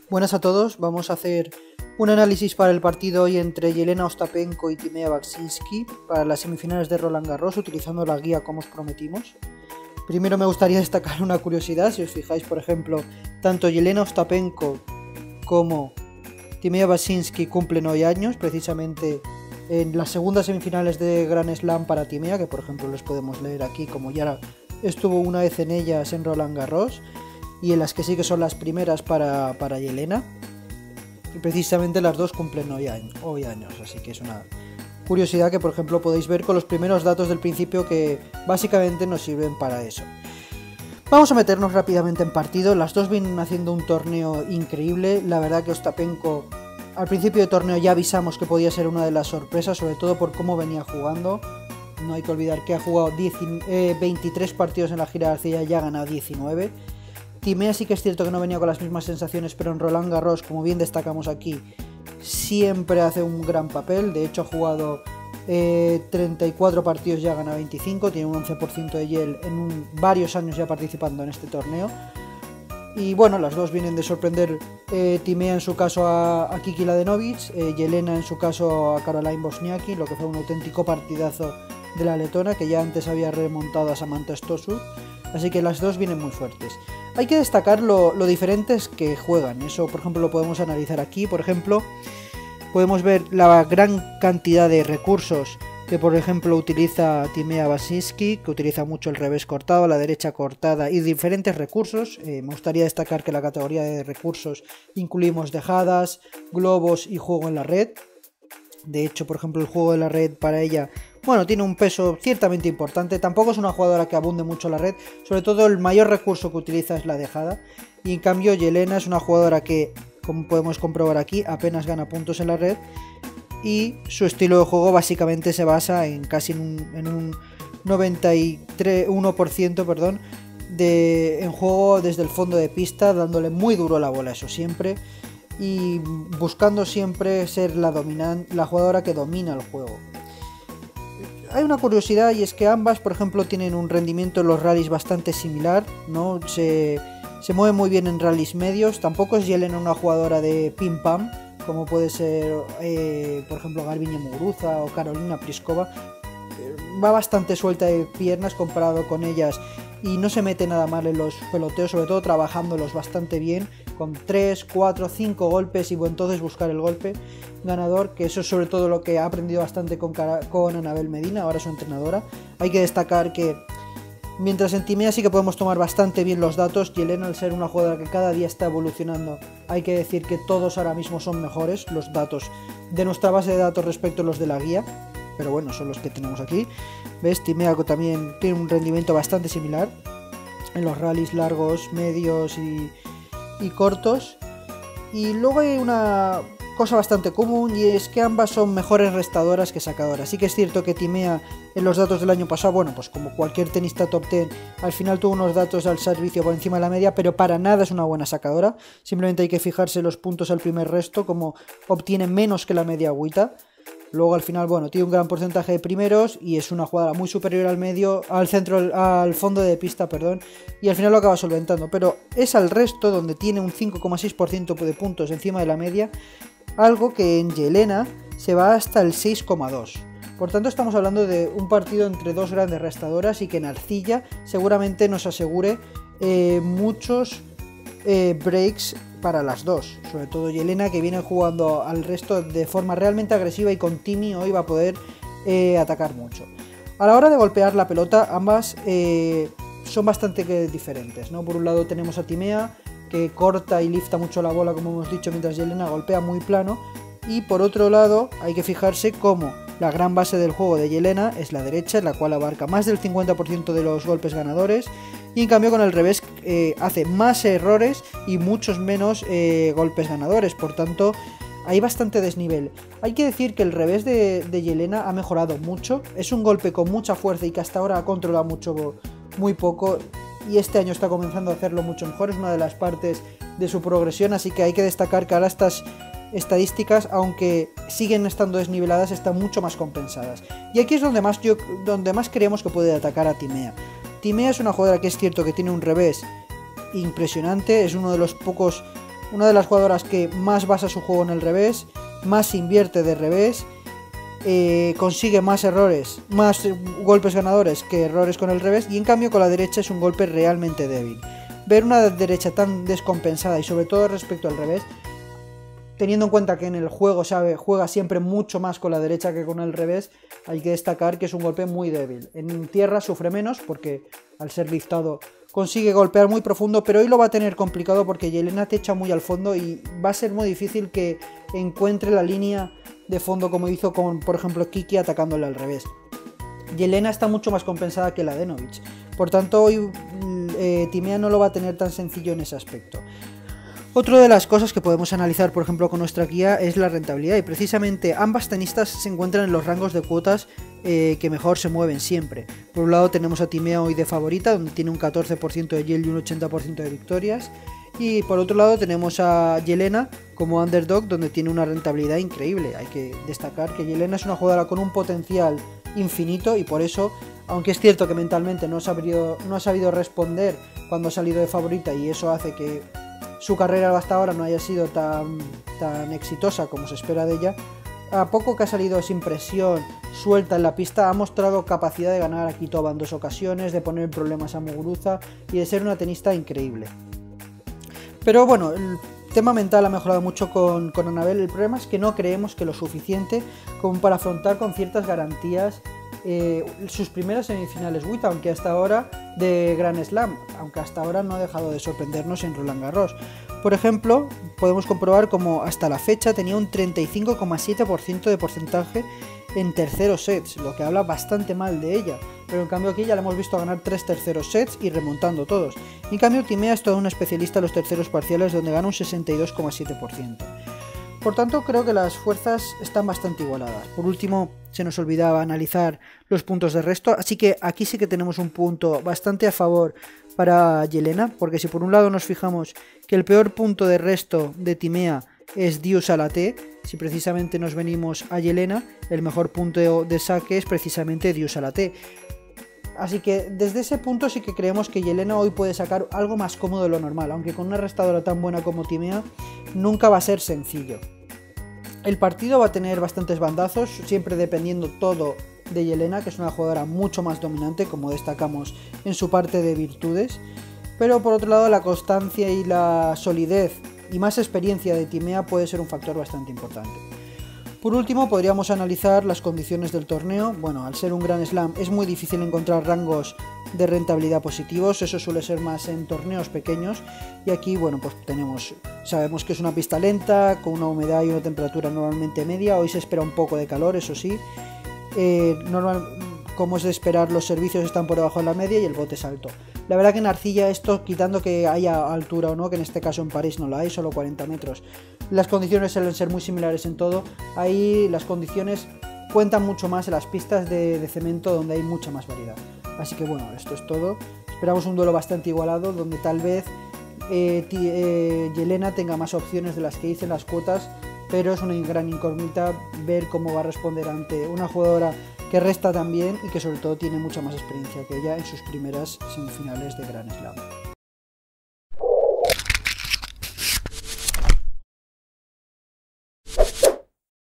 Buenas a todos, vamos a hacer un análisis para el partido hoy entre Yelena Ostapenko y Timea Bacsinszky para las semifinales de Roland Garros, utilizando la guía como os prometimos. Primero me gustaría destacar una curiosidad. Si os fijáis, por ejemplo, tanto Yelena Ostapenko como Timea Bacsinszky cumplen hoy años, precisamente en las segundas semifinales de Grand Slam para Timea, que por ejemplo les podemos leer aquí, como ya estuvo una vez en ellas en Roland Garros, y en las que sí que son las primeras para Yelena, y precisamente las dos cumplen hoy años, así que es una curiosidad que por ejemplo podéis ver con los primeros datos del principio, que básicamente nos sirven para eso. Vamos a meternos rápidamente en partido. Las dos vienen haciendo un torneo increíble. La verdad que Ostapenko al principio de torneo ya avisamos que podía ser una de las sorpresas, sobre todo por cómo venía jugando. No hay que olvidar que ha jugado 23 partidos en la gira de arcilla y ya ha ganado 19. Timea sí que es cierto que no venía con las mismas sensaciones, pero en Roland Garros, como bien destacamos aquí, siempre hace un gran papel. De hecho ha jugado 34 partidos, ya gana 25, tiene un 11% de Yale en varios años ya participando en este torneo. Y bueno, las dos vienen de sorprender, Timea en su caso a Kiki Mladenovic, Yelena en su caso a Caroline Wozniacki, lo que fue un auténtico partidazo de la letona, que ya antes había remontado a Samantha Stosur. Así que las dos vienen muy fuertes. Hay que destacar lo diferentes que juegan. Eso, por ejemplo, lo podemos analizar aquí. Por ejemplo, podemos ver la gran cantidad de recursos que, por ejemplo, utiliza Timea Bacsinszky, que utiliza mucho el revés cortado, la derecha cortada y diferentes recursos. Me gustaría destacar que en la categoría de recursos incluimos dejadas, globos y juego en la red. De hecho, por ejemplo, el juego de la red para ella, bueno, tiene un peso ciertamente importante. Tampoco es una jugadora que abunde mucho la red, sobre todo el mayor recurso que utiliza es la dejada. Y en cambio Yelena es una jugadora que, como podemos comprobar aquí, apenas gana puntos en la red. Y su estilo de juego básicamente se basa en casi en un 91% en juego desde el fondo de pista, dándole muy duro la bola, eso siempre. Y buscando siempre ser la jugadora que domina el juego. Hay una curiosidad, y es que ambas, por ejemplo, tienen un rendimiento en los rallies bastante similar, ¿no? Se mueve muy bien en rallies medios. Tampoco es Yelena una jugadora de pim pam, como puede ser, por ejemplo, Garbiñe Muguruza o Carolina Pliskova. Va bastante suelta de piernas comparado con ellas y no se mete nada mal en los peloteos, sobre todo trabajándolos bastante bien, con 3, 4, 5 golpes y entonces buscar el golpe ganador, que eso es sobre todo lo que ha aprendido bastante con Anabel Medina, ahora su entrenadora. Hay que destacar que mientras en Timea sí que podemos tomar bastante bien los datos, Yelena, al ser una jugadora que cada día está evolucionando, hay que decir que todos ahora mismo son mejores los datos de nuestra base de datos respecto a los de la guía, pero bueno, son los que tenemos aquí. ¿Ves? Timea también tiene un rendimiento bastante similar en los rallies largos, medios y cortos. Y luego hay una cosa bastante común, y es que ambas son mejores restadoras que sacadoras. Sí que es cierto que Timea en los datos del año pasado, bueno, pues como cualquier tenista top 10, al final tuvo unos datos al servicio por encima de la media, pero para nada es una buena sacadora. Simplemente hay que fijarse los puntos al primer resto, como obtiene menos que la media agüita. Luego al final, bueno, tiene un gran porcentaje de primeros y es una jugada muy superior al medio, al fondo de pista, perdón, y al final lo acaba solventando. Pero es al resto donde tiene un 5,6% de puntos encima de la media, algo que en Yelena se va hasta el 6,2%. Por tanto, estamos hablando de un partido entre dos grandes restadoras y que en arcilla seguramente nos asegure muchos breaks para las dos, sobre todo Yelena, que viene jugando al resto de forma realmente agresiva, y con Timi hoy va a poder atacar mucho. A la hora de golpear la pelota, ambas son bastante diferentes, ¿no? Por un lado tenemos a Timea, que corta y lifta mucho la bola, como hemos dicho, mientras Yelena golpea muy plano, y por otro lado hay que fijarse cómo la gran base del juego de Yelena es la derecha, en la cual abarca más del 50% de los golpes ganadores, y en cambio con el revés hace más errores y muchos menos golpes ganadores. Por tanto, hay bastante desnivel. Hay que decir que el revés de Yelena ha mejorado mucho. Es un golpe con mucha fuerza y que hasta ahora ha controlado muy poco, y este año está comenzando a hacerlo mucho mejor. Es una de las partes de su progresión, así que hay que destacar que ahora estas estadísticas, aunque siguen estando desniveladas, están mucho más compensadas. Y aquí es donde más creemos que puede atacar a Timea. Timea es una jugadora que es cierto que tiene un revés impresionante, es una de las jugadoras que más basa su juego en el revés, más invierte de revés, consigue más errores, más golpes ganadores que errores con el revés, y en cambio con la derecha es un golpe realmente débil. Ver una derecha tan descompensada y sobre todo respecto al revés, teniendo en cuenta que en el juego juega siempre mucho más con la derecha que con el revés, hay que destacar que es un golpe muy débil. En tierra sufre menos porque al ser liftado consigue golpear muy profundo, pero hoy lo va a tener complicado porque Yelena te echa muy al fondo y va a ser muy difícil que encuentre la línea de fondo como hizo con, por ejemplo, Kiki atacándole al revés. Yelena está mucho más compensada que la Denovich, por tanto hoy Timea no lo va a tener tan sencillo en ese aspecto. Otra de las cosas que podemos analizar, por ejemplo, con nuestra guía es la rentabilidad, y precisamente ambas tenistas se encuentran en los rangos de cuotas que mejor se mueven siempre. Por un lado tenemos a Timea hoy de favorita, donde tiene un 14% de yield y un 80% de victorias, y por otro lado tenemos a Yelena como underdog, donde tiene una rentabilidad increíble. Hay que destacar que Yelena es una jugadora con un potencial infinito, y por eso, aunque es cierto que mentalmente no ha sabido responder cuando ha salido de favorita, y eso hace que su carrera hasta ahora no haya sido tan exitosa como se espera de ella, a poco que ha salido sin presión, suelta en la pista, ha mostrado capacidad de ganar a Kvitova en 2 ocasiones, de poner problemas a Muguruza y de ser una tenista increíble. Pero bueno, el tema mental ha mejorado mucho con Annabel. El problema es que no creemos que lo suficiente como para afrontar con ciertas garantías sus primeras semifinales WTA, aunque hasta ahora de Grand Slam, aunque hasta ahora no ha dejado de sorprendernos en Roland Garros. Por ejemplo, podemos comprobar como hasta la fecha tenía un 35,7% de porcentaje en terceros sets, lo que habla bastante mal de ella, pero en cambio aquí ya la hemos visto ganar 3 terceros sets y remontando todos. En cambio Timea es toda una especialista en los terceros parciales, donde gana un 62,7%. Por tanto, creo que las fuerzas están bastante igualadas. Por último, se nos olvidaba analizar los puntos de resto, así que aquí sí que tenemos un punto bastante a favor para Yelena, porque si por un lado nos fijamos que el peor punto de resto de Timea es Deuce a la T, si precisamente nos venimos a Yelena, el mejor punto de saque es precisamente Deuce a la T. Así que desde ese punto sí que creemos que Yelena hoy puede sacar algo más cómodo de lo normal, aunque con una restadora tan buena como Timea nunca va a ser sencillo. El partido va a tener bastantes bandazos, siempre dependiendo todo de Yelena, que es una jugadora mucho más dominante, como destacamos en su parte de virtudes, pero por otro lado la constancia y la solidez y más experiencia de Timea puede ser un factor bastante importante. Por último, podríamos analizar las condiciones del torneo. Bueno, al ser un Grand Slam es muy difícil encontrar rangos de rentabilidad positivos, eso suele ser más en torneos pequeños, y aquí, bueno, pues sabemos que es una pista lenta, con una humedad y una temperatura normalmente media. Hoy se espera un poco de calor, eso sí. Como es de esperar, los servicios están por debajo de la media y el bote es alto. La verdad que en arcilla, esto quitando que haya altura o no, que en este caso en París no la hay, solo 40 metros, las condiciones suelen ser muy similares en todo. Ahí las condiciones cuentan mucho más en las pistas de cemento, donde hay mucha más variedad. Así que bueno, esto es todo. Esperamos un duelo bastante igualado, donde tal vez Yelena tenga más opciones de las que hice en las cuotas, pero es una gran incógnita ver cómo va a responder ante una jugadora que resta también y que sobre todo tiene mucha más experiencia que ella en sus primeras semifinales de Grand Slam.